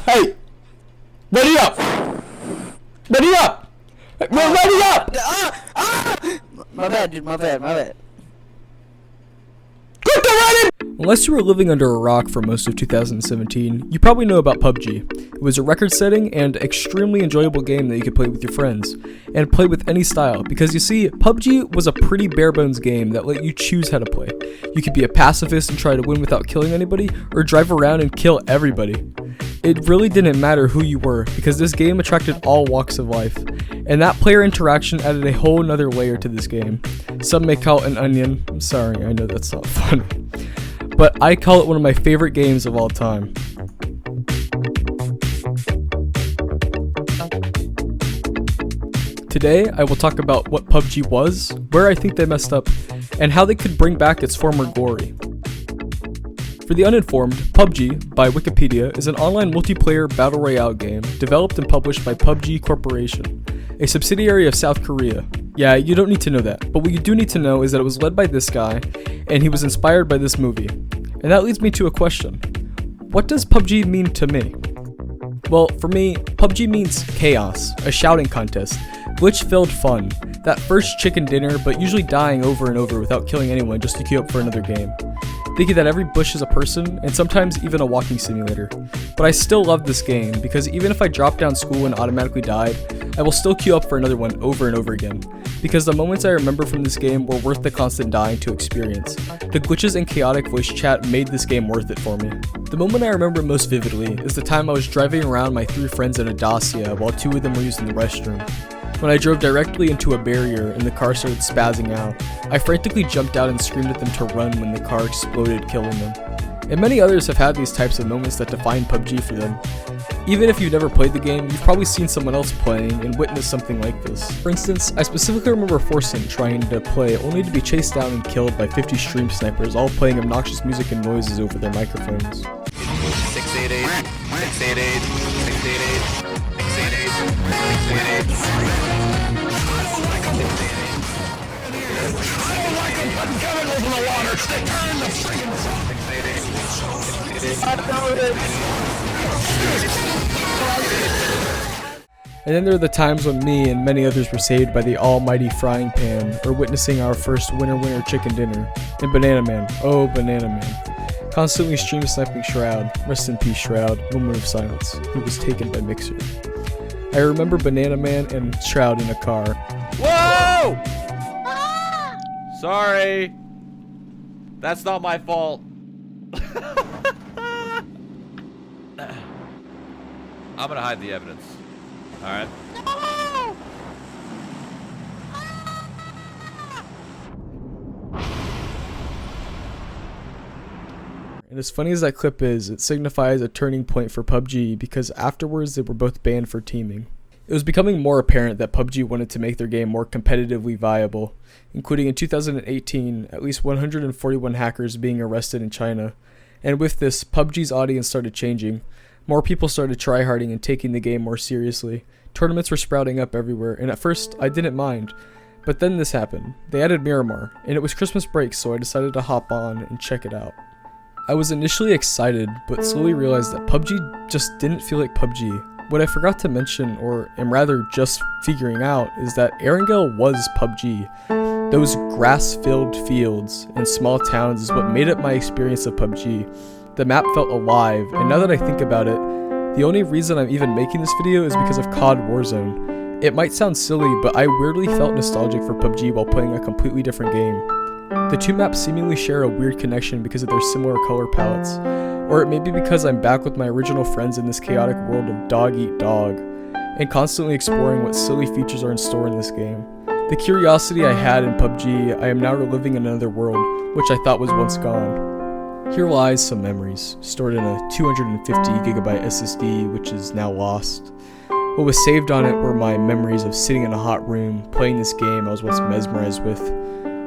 Hey! Ready up! Ready up! We're ready up! My bad, dude. My bad. Unless you were living under a rock for most of 2017, you probably know about PUBG. It was a record-setting and extremely enjoyable game that you could play with your friends, and play with any style, because you see, PUBG was a pretty bare-bones game that let you choose how to play. You could be a pacifist and try to win without killing anybody, or drive around and kill everybody. It really didn't matter who you were, because this game attracted all walks of life, and that player interaction added a whole nother layer to this game. Some may call it an onion. I'm sorry, I know that's not funny. But I call it one of my favorite games of all time. Today, I will talk about what PUBG was, where I think they messed up, and how they could bring back its former glory. For the uninformed, PUBG, by Wikipedia, is an online multiplayer battle royale game developed and published by PUBG Corporation, a subsidiary of South Korea. Yeah, you don't need to know that, but what you do need to know is that it was led by this guy, and he was inspired by this movie. And that leads me to a question. What does PUBG mean to me? Well, for me, PUBG means chaos, a shouting contest, glitch-filled fun, that first chicken dinner but usually dying over and over without killing anyone just to queue up for another game. Thinking that every bush is a person, and sometimes even a walking simulator. But I still love this game, because even if I dropped down school and automatically died, I will still queue up for another one over and over again, because the moments I remember from this game were worth the constant dying to experience. The glitches and chaotic voice chat made this game worth it for me. The moment I remember most vividly is the time I was driving around my 3 friends in a Dacia while 2 of them were using the restroom. When I drove directly into a barrier and the car started spazzing out, I frantically jumped out and screamed at them to run when the car exploded, killing them. And many others have had these types of moments that define PUBG for them. Even if you've never played the game, you've probably seen someone else playing and witnessed something like this. For instance, I specifically remember Forsen trying to play only to be chased down and killed by 50 stream snipers, all playing obnoxious music and noises over their microphones. 688, 688, 688, 688, 688. And then there are the times when me and many others were saved by the almighty frying pan, or witnessing our first winner chicken dinner, and Banana Man, oh Banana Man, constantly stream sniping Shroud, rest in peace Shroud, moment of silence, who was taken by Mixer. I remember Banana Man and Shroud in a car. Whoa! Sorry. That's not my fault. I'm gonna hide the evidence. Alright. And as funny as that clip is, it signifies a turning point for PUBG because afterwards they were both banned for teaming. It was becoming more apparent that PUBG wanted to make their game more competitively viable, including in 2018 at least 141 hackers being arrested in China. And with this, PUBG's audience started changing. More people started tryharding and taking the game more seriously. Tournaments were sprouting up everywhere, and at first, I didn't mind. But then this happened. They added Miramar, and it was Christmas break, so I decided to hop on and check it out. I was initially excited, but slowly realized that PUBG just didn't feel like PUBG. What I forgot to mention, or am rather just figuring out, is that Erangel was PUBG. Those grass-filled fields and small towns is what made up my experience of PUBG. The map felt alive, and now that I think about it, the only reason I'm even making this video is because of COD Warzone. It might sound silly, but I weirdly felt nostalgic for PUBG while playing a completely different game. The two maps seemingly share a weird connection because of their similar color palettes, or it may be because I'm back with my original friends in this chaotic world of dog eat dog, and constantly exploring what silly features are in store in this game. The curiosity I had in PUBG, I am now reliving in another world, which I thought was once gone. Here lies some memories, stored in a 250GB SSD, which is now lost. What was saved on it were my memories of sitting in a hot room, playing this game I was once mesmerized with,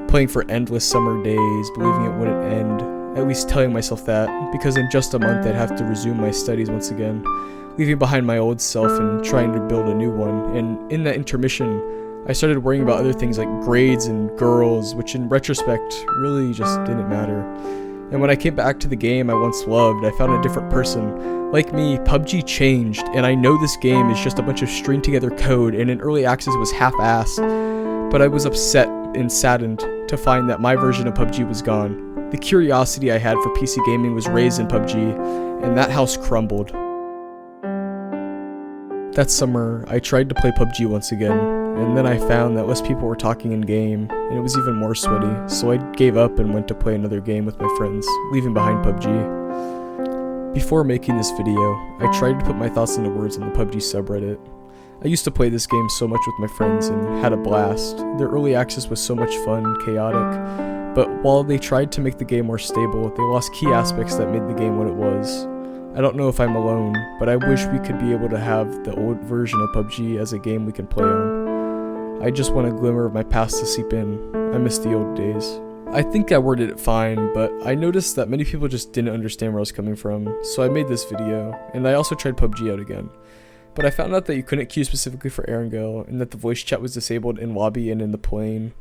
playing for endless summer days, believing it wouldn't end, at least telling myself that, because in just a month I'd have to resume my studies once again, leaving behind my old self and trying to build a new one, and in that intermission, I started worrying about other things like grades and girls, which in retrospect really just didn't matter. And when I came back to the game I once loved, I found a different person. Like me, PUBG changed, and I know this game is just a bunch of string together code and in early access was half-assed, but I was upset and saddened to find that my version of PUBG was gone. The curiosity I had for PC gaming was raised in PUBG, and that house crumbled. That summer, I tried to play PUBG once again, and then I found that less people were talking in game, and it was even more sweaty, so I gave up and went to play another game with my friends, leaving behind PUBG. Before making this video, I tried to put my thoughts into words on the PUBG subreddit. I used to play this game so much with my friends and had a blast. Their early access was so much fun and chaotic, but while they tried to make the game more stable, they lost key aspects that made the game what it was. I don't know if I'm alone, but I wish we could be able to have the old version of PUBG as a game we can play on. I just want a glimmer of my past to seep in. I miss the old days. I think I worded it fine, but I noticed that many people just didn't understand where I was coming from, so I made this video, and I also tried PUBG out again. But I found out that you couldn't queue specifically for Erangel, and that the voice chat was disabled in lobby and in the plane.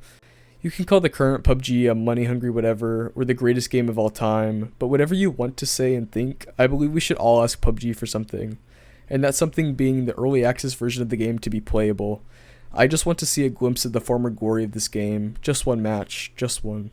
You can call the current PUBG a money-hungry whatever, or the greatest game of all time, but whatever you want to say and think, I believe we should all ask PUBG for something. And that something being the early access version of the game to be playable. I just want to see a glimpse of the former glory of this game. Just one match, just one.